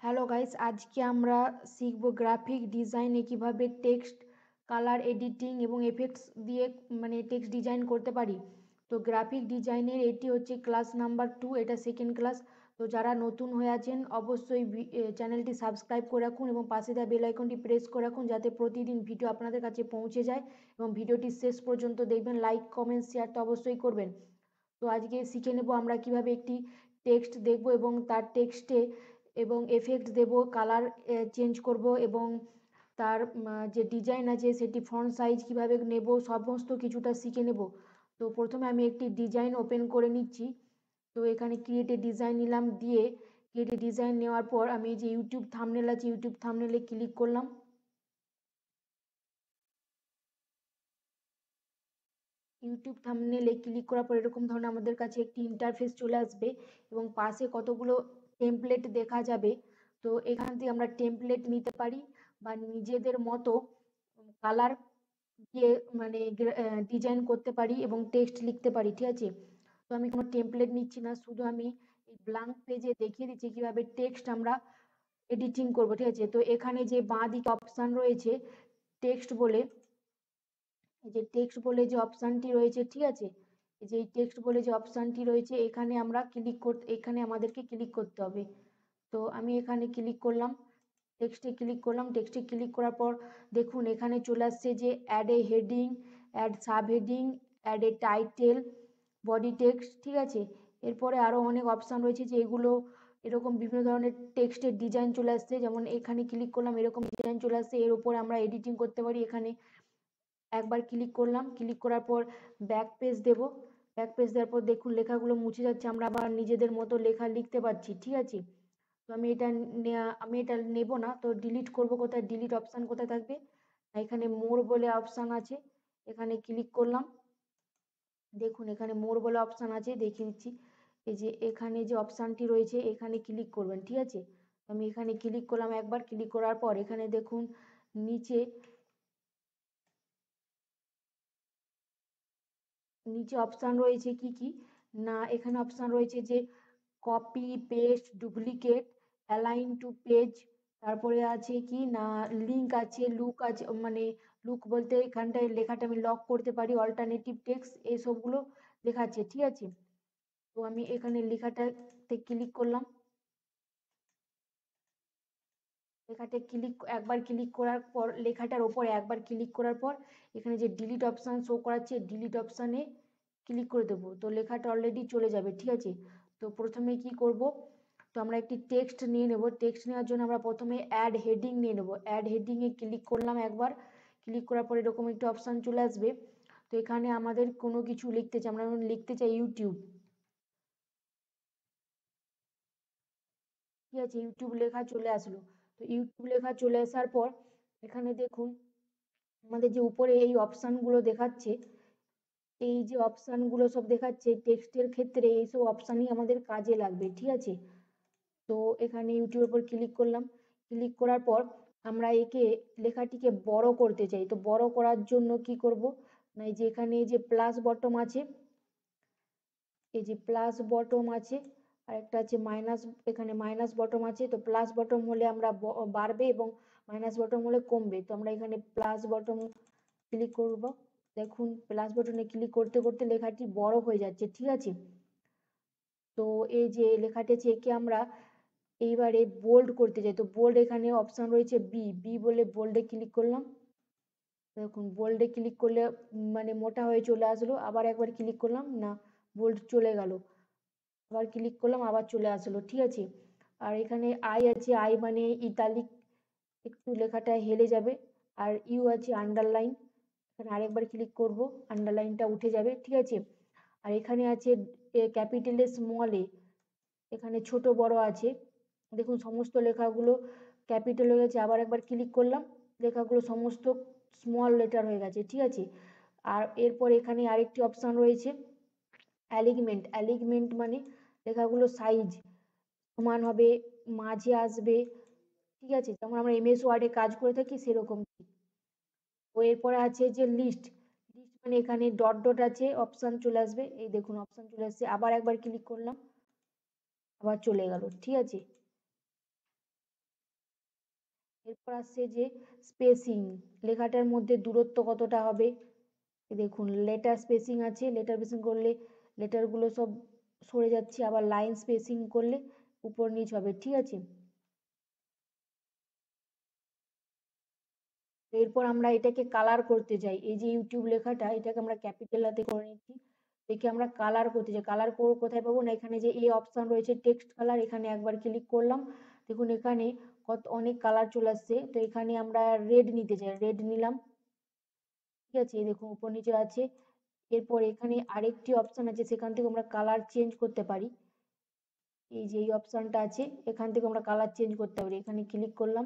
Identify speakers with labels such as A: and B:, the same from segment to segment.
A: Hello guys, আজকে আমরা শিখব গ্রাফিক ডিজাইনে কিভাবে টেক্সট, কালার এডিটিং এবং এফেক্টস দিয়ে টেক্সট ডিজাইন করতে পারি। তো গ্রাফিক ডিজাইনের এটি হচ্ছে ক্লাস নাম্বার 2, এটা সেকেন্ড ক্লাস। তো যারা নতুন হয়ে আছেন অবশ্যই চ্যানেলটি সাবস্ক্রাইব করে রাখুন এবং পাশে দেওয়া বেল আইকনটি প্রেস করে রাখুন যাতে প্রতিদিন ভিডিও আপনাদের কাছে পৌঁছে যায় এবং ভিডিওটি শেষ পর্যন্ত দেখবেন। লাইক, কমেন্ট, শেয়ার তো অবশ্যই করবেন। তো আজকে শিখে নেব আমরা কিভাবে একটি টেক্সট দেখব এবং তার টেক্সটে এবং এফেক্ট দেব, কালার চেঞ্জ করব এবং তার যে ডিজাইন আছে সেটি ফন্ট সাইজ কিভাবে নেব, সমস্ত কিছুটা শিখে নেব। তো প্রথমে আমি একটি ডিজাইন ওপেন করে নিচ্ছি। তো এখানে ক্রিয়েট এ ডিজাইন নিলাম, দিয়ে ক্রিয়েট এ ডিজাইন নেওয়ার পর আমি যে ইউটিউব থাম্বনেল আছে ইউটিউব থাম্বনেলে ক্লিক করলাম। ইউটিউব থাম্বনেলে ক্লিক করার পর এরকম ধরনের আমাদের কাছে একটি ইন্টারফেস চলে আসবে এবং পাশে কতগুলো টেমপ্লেট দেখা যাবে। তো এখান থেকে আমরা টেমপ্লেট নিতে পারি বা নিজেদের মতো কালার দিয়ে ডিজাইন করতে পারি এবং টেক্সট লিখতে পারি, ঠিক আছে। তো আমি কোনো টেমপ্লেট নিচ্ছি না, শুধু আমি এই ব্ল্যাঙ্ক পেজে দেখিয়ে দিচ্ছি কিভাবে টেক্সট আমরা এডিটিং করবো, ঠিক আছে। তো এখানে যে বাঁ দিকে অপশান রয়েছে টেক্সট বলে, এই যে টেক্সট বলে যে অপশানটি রয়েছে, ঠিক আছে, এই যে টেক্সট বলে যে অপশানটি রয়েছে এখানে আমরা এখানে আমাদেরকে ক্লিক করতে হবে। তো আমি এখানে ক্লিক করলাম, টেক্সটে ক্লিক করলাম। টেক্সটে ক্লিক করার পর দেখুন এখানে চলে আসছে যে add a heading, add subheading, add a title, body text, ঠিক আছে। এরপরে আরও অনেক অপশান রয়েছে যে এগুলো এরকম বিভিন্ন ধরনের টেক্সটের ডিজাইন চলে আসছে, যেমন এখানে ক্লিক করলাম এরকম ডিজাইন চলে আসছে, এর উপর আমরা এডিটিং করতে পারি। এখানে একবার ক্লিক করলাম, ক্লিক করার পর ব্যাক পেজ দেব। ব্যাক পেজ দেওয়ার পর দেখুন লেখাগুলো মুছে যাচ্ছে, আমরা আবার নিজেদের মতো লেখা লিখতে পারছি, ঠিক আছে। তো আমি এটা নেব না, তো ডিলিট করব। কোথায় ডিলিট অপশান কোথায় থাকবে, এখানে মোর বলে অপশান আছে, এখানে ক্লিক করলাম। দেখুন এখানে মোর বলে অপশান আছে, দেখিয়ে দিচ্ছি। এই যে এখানে যে অপশানটি রয়েছে এখানে ক্লিক করবেন, ঠিক আছে। আমি এখানে ক্লিক করলাম, একবার ক্লিক করার পর এখানে দেখুন নিচে নিচে অপশান রয়েছে কি কি না, এখানে অপশান রয়েছে যে copy, paste, duplicate, align to page, তারপরে আছে কি না লিঙ্ক আছে, লুক আছে, লুক বলতে এখানটায় লেখাটা আমি লক করতে পারি, অল্টারনেটিভ টেক্সট, এইসবগুলো দেখাচ্ছে, ঠিক আছে। তো আমি এখানে লেখাটাতে ক্লিক করলাম, একবার ক্লিক করার পর লেখাটার ওপরে একবার ক্লিক করার পর এখানে যে ডিলিট অপশান শো করাচ্ছে ডিলিট অপশানে ক্লিক করে দেবো, তো লেখাটা অলরেডি চলে যাবে, ঠিক আছে। তো প্রথমে কি করব, তো আমরা একটি টেক্সট নিয়ে নেব। টেক্সট নেওয়ার জন্য আমরা প্রথমে অ্যাড হেডিং নিয়ে নেব। অ্যাড হেডিংয়ে ক্লিক করলাম, একবার ক্লিক করার পর এরকম একটি অপশান চলে আসবে। তো এখানে আমাদের কোনো কিছু লিখতে চাই, আমরা লিখতে চাই ইউটিউব, ঠিক আছে। ইউটিউব লেখা চলে আসলো। তো ইউটিউব লেখা চলে আসার পর এখানে দেখুন আমাদের যে উপরে এই অপশানগুলো দেখাচ্ছে, এই যে অপশানগুলো সব দেখাচ্ছে টেক্সটের ক্ষেত্রে এইসব অপশানই আমাদের কাজে লাগবে, ঠিক আছে। তো এখানে ইউটিউবের উপর ক্লিক করলাম, ক্লিক করার পর আমরা লেখাটিকে বড় করতে চাই। তো বড় করার জন্য কি করব না, এই যে এখানে এই যে প্লাস বটম আছে, এই যে প্লাস বটম আছে, আর একটা আছে মাইনাস, এখানে মাইনাস বটম আছে। তো প্লাস বটম হলে আমরা বাড়বে এবং মাইনাস বটম হলে কমবে। তো আমরা এখানে প্লাস বটম ক্লিক করব। দেখুন প্লাস বটনে ক্লিক করতে করতে লেখাটি বড় হয়ে যাচ্ছে, ঠিক আছে। তো এই যে লেখাটি আছে একে আমরা এইবারে বোল্ড করতে চাই। তো বোল্ড এখানে অপশন রয়েছে বি, বি বলে বোল্ডে ক্লিক করলাম। দেখুন বোল্ডে ক্লিক করলে মোটা হয়ে চলে আসলো, আবার একবার ক্লিক করলাম না, বোল্ড চলে গেল, আবার ক্লিক করলাম আবার চলে আসলো, ঠিক আছে। আর এখানে আই আছে, আই মানে ইতালিক, একটু লেখাটা হেলে যাবে। আর ইউ আছে আন্ডারলাইন, এখানে আরেকবার ক্লিক করব, আন্ডারলাইনটা উঠে যাবে, ঠিক আছে। আর এখানে আছে ক্যাপিটালে স্মলে, এখানে ছোট বড় আছে। দেখুন সমস্ত লেখাগুলো ক্যাপিটাল হয়ে গেছে, আবার একবার ক্লিক করলাম, লেখাগুলো সমস্ত স্মল লেটার হয়ে গেছে, ঠিক আছে। আর এরপর এখানে আরেকটি অপশান রয়েছে অ্যালিগমেন্ট। অ্যালিগমেন্ট মানে লেখাগুলো সাইজ সমান হবে, মাঝে আসবে, ঠিক আছে, যেমন আমরা এমএস ওয়ার্ডে কাজ করে থাকি সেরকম। তো এরপরে আছে যে লিস্ট, লিস্ট মানে এখানে ডট ডট আছে, অপশান চলে আসবে, এই দেখুন অপশান চলে আসছে, আবার একবার ক্লিক করলাম, আবার চলে গেল, ঠিক আছে। এরপর আসছে যে স্পেসিং, লেখাটার মধ্যে দূরত্ব কতটা হবে। দেখুন লেটার স্পেসিং আছে, লেটার স্পেসিং করলে লেটারগুলো সব সরে যাচ্ছে, আবার লাইন স্পেসিং করলে উপর নিচ হবে, ঠিক আছে। এরপর আমরা এটাকে কালার করতে যাই, এই যে ইউটিউব লেখাটা এটাকে আমরা ক্যাপিটাল হাতে করে নিচ্ছি, একে আমরা কালার করতে যাই। কালার কোথায় পাবো না, এখানে যে এই অপশন রয়েছে টেক্সট কালার, এখানে একবার ক্লিক করলাম, দেখুন এখানে কত অনেক কালার চলে আসছে। তো এখানে আমরা রেড নিতে চাই, রেড নিলাম, ঠিক আছে, এই দেখুন উপর নিচে আছে। এরপর এখানে আরেকটি অপশন আছে, সেখান থেকে আমরা কালার চেঞ্জ করতে পারি, এই যে এই অপশনটা আছে এখান থেকে আমরা কালার চেঞ্জ করতে পারি। এখানে ক্লিক করলাম,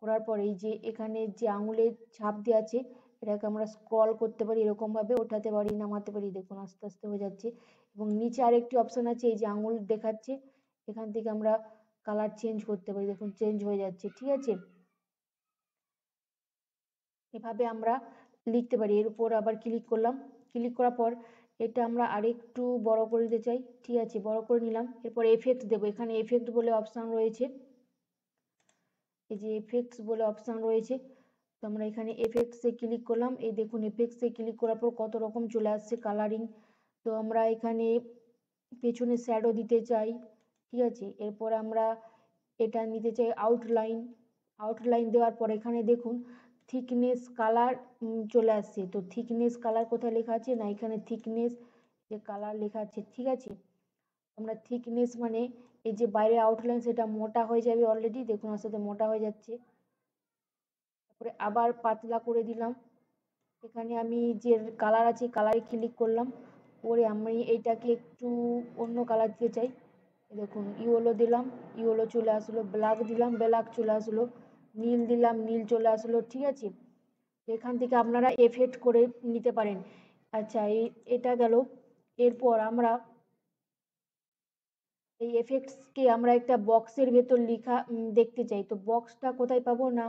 A: করার পর এই যে এখানে যে আঙুলের ছাপ দেওয়া আছে এটাকে আমরা স্ক্রল করতে পারি, এরকম ভাবে ওঠাতে পারি নামাতে পারি, দেখুন আস্তে আস্তে হয়ে যাচ্ছে। এবং নিচে আরেকটি অপশন আছে, এই যে আঙুল দেখাচ্ছে, এখান থেকে আমরা কালার চেঞ্জ করতে পারি, দেখুন চেঞ্জ হয়ে যাচ্ছে, ঠিক আছে। এভাবে আমরা লিখতে পারি। এর উপর আবার ক্লিক করলাম, ক্লিক করার পর এটা আমরা আরেকটু বড় করে দিতে চাই, ঠিক আছে, বড় করে নিলাম। এরপর এফেক্ট দেবো, এখানে এফেক্ট বলে অপশন রয়েছে, এই যে এফেক্টস বলে অপশন রয়েছে, তো আমরা এখানে এফেক্টসে ক্লিক করলাম, এই দেখুন এফেক্টসে ক্লিক করার পর কত রকম চলে আসছে কালারিং। তো আমরা এখানে পেছনে শ্যাডো দিতে চাই, ঠিক আছে। এরপর আমরা এটা নিতে চাই আউটলাইন, আউটলাইন দেওয়ার পর এখানে দেখুন থিকনেস কালার চলে আসছে। তো থিকনেস কালার কোথায় লেখা আছে না, এখানে থিকনেস যে কালার লেখা আছে, ঠিক আছে। আমরা থিকনেস মানে এই যে বাইরে আউটলাইন সেটা মোটা হয়ে যাবে, অলরেডি দেখুন আস্তে আস্তে মোটা হয়ে যাচ্ছে। তারপরে আবার পাতলা করে দিলাম, এখানে আমি যে কালার আছে কালারে ক্লিক করলাম, করে আমি এইটাকে একটু অন্য কালার দিতে চাই, দেখুন ইয়েলো দিলাম, ইয়েলো চলে আসলো, ব্ল্যাক দিলাম, ব্ল্যাক চলে আসলো, নীল দিলাম, নীল চলে আসলো, ঠিক আছে। এখান থেকে আপনারা এফেক্ট করে নিতে পারেন। আচ্ছা এটা গেল। এরপর আমরা এই এফেক্টসকে আমরা একটা বক্সের ভেতর লেখা দেখতে চাই, তো বক্সটা কোথায় পাবো না,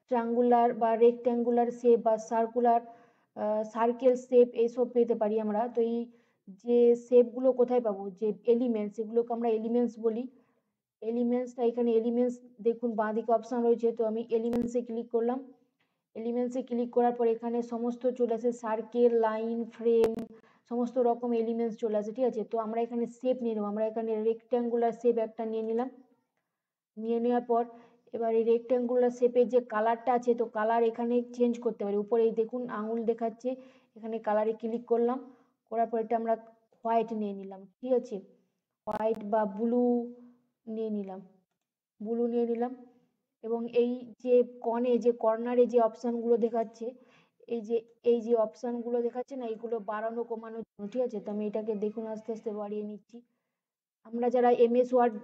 A: ট্রায়াঙ্গুলার বা রেক্ট্যাঙ্গুলার শেপ বা সার্কুলার সার্কেল শেপ এইসব পেতে পারি আমরা। তো এই যে শেপগুলো কোথায় পাবো, যে এলিমেন্টস, এগুলোকে আমরা এলিমেন্টস বলি। এলিমেন্টসটা এখানে এলিমেন্টস দেখুন বাঁদিকে অপশন রয়েছে, তো আমি এলিমেন্টসে ক্লিক করলাম, এলিমেন্টসে ক্লিক করার পর এখানে সমস্ত চলে আসে, সার্কেল, লাইন, ফ্রেম, সমস্ত রকম এলিমেন্টস চলে আসে, ঠিক আছে। তো আমরা এখানে শেপ নিয়ে নেবো, আমরা এখানে রেক্ট্যাঙ্গুলার শেপ একটা নিয়ে নিলাম, নিয়ে নেওয়ার পর এবার এই রেক্ট্যাঙ্গুলার শেপের যে কালারটা আছে, তো কালার এখানে চেঞ্জ করতে পারি, উপরে এই দেখুন আঙুল দেখাচ্ছে, এখানে কালারে ক্লিক করলাম, করার পর এটা আমরা হোয়াইট নিয়ে নিলাম, ঠিক আছে, হোয়াইট বা ব্লু নিয়ে নিলাম, ব্লু নিয়ে নিলাম। এবং এই যে যে কর্নারে যে অপশানগুলো দেখাচ্ছে, এই যে অপশানগুলো দেখাচ্ছে না, এইগুলো বাড়ানো কমানোর জন্য, ঠিক আছে। তো আমি এটাকে দেখুন আস্তে আস্তে বাড়িয়ে নিচ্ছি। আমরা যারা এমএস ওয়ার্ড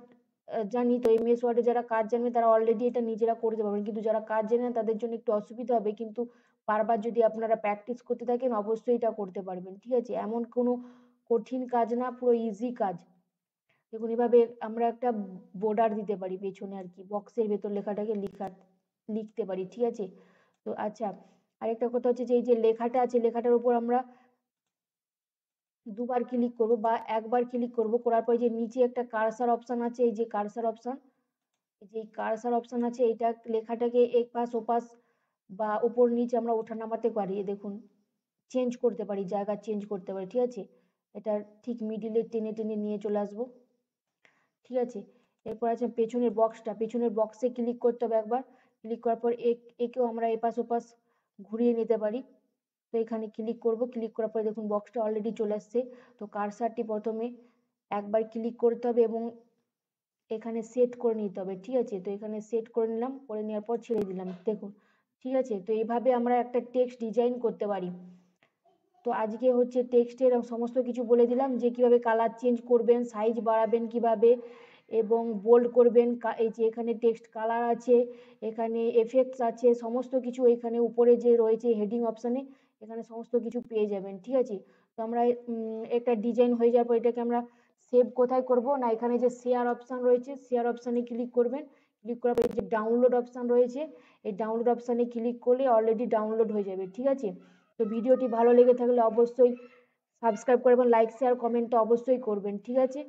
A: জানি, তো এমএস ওয়ার্ডে যারা কাজ জানবে তারা অলরেডি এটা নিজেরা করতে পারবেন, কিন্তু যারা কাজ জানে না তাদের জন্য একটু অসুবিধা হবে, কিন্তু বারবার যদি আপনারা প্র্যাকটিস করতে থাকেন অবশ্যই এটা করতে পারবেন, ঠিক আছে। এমন কোনো কঠিন কাজ না, পুরো ইজি কাজ। দেখুন এভাবে আমরা একটা বর্ডার দিতে পারি পেছনে, আর কি বক্সের ভেতর লেখাটাকে লিখতে পারি, ঠিক আছে। তো আচ্ছা আরেকটা কথা হচ্ছে যে এই যে লেখাটা আছে, লেখাটার উপর আমরা দুবার ক্লিক করব বা একবার ক্লিক করব, করার পর যে নিচে একটা কার্সার অপশন আছে, এই যে কার্সার অপশন, এই যে কার্সার অপশন আছে, এটা লেখাটাকে এক পাশ ওপাশ বা উপর নিচে আমরা ওঠা নামাতে পারি, দেখুন চেঞ্জ করতে পারি, জায়গা চেঞ্জ করতে পারি, ঠিক আছে। এটা ঠিক মিডিলে টেনে টেনে নিয়ে চলে আসবো, ঠিক আছে। এরপর আছে পেছনের বক্সটা, পেছনের বক্সে ক্লিক করতে হবে একবার, ক্লিক করার পর একেও আমরা এপাশ ওপাশ ঘুরিয়ে নিতে পারি। তো এখানে ক্লিক করব, ক্লিক করার পরে দেখুন বক্সটা অলরেডি চলে আসছে। তো কার্সারটি প্রথমে একবার ক্লিক করতে হবে এবং এখানে সেট করে নিতে হবে, ঠিক আছে। তো এখানে সেট করে নিলাম, করে নেওয়ার পর ছেড়ে দিলাম, দেখুন ঠিক আছে। তো এইভাবে আমরা একটা টেক্সট ডিজাইন করতে পারি। তো আজকে হচ্ছে টেক্সটের সমস্ত কিছু বলে দিলাম, যে কিভাবে কালার চেঞ্জ করবেন, সাইজ বাড়াবেন কিভাবে এবং বোল্ড করবেন, এই যে এখানে টেক্সট কালার আছে, এখানে এফেক্টস আছে, সমস্ত কিছু এখানে উপরে যে রয়েছে হেডিং অপশানে এখানে সমস্ত কিছু পেয়ে যাবেন, ঠিক আছে। তো আমরা একটা ডিজাইন হয়ে যাওয়ার পর এটাকে আমরা সেভ কোথায় করব না, এখানে যে শেয়ার অপশান রয়েছে শেয়ার অপশানে ক্লিক করবেন, ক্লিক করার পর যে ডাউনলোড অপশান রয়েছে এই ডাউনলোড অপশানে ক্লিক করলে অলরেডি ডাউনলোড হয়ে যাবে, ঠিক আছে। তো ভিডিওটি ভালো লেগে থাকলে অবশ্যই সাবস্ক্রাইব করবেন, লাইক শেয়ার কমেন্ট তো অবশ্যই করবেন, ঠিক আছে।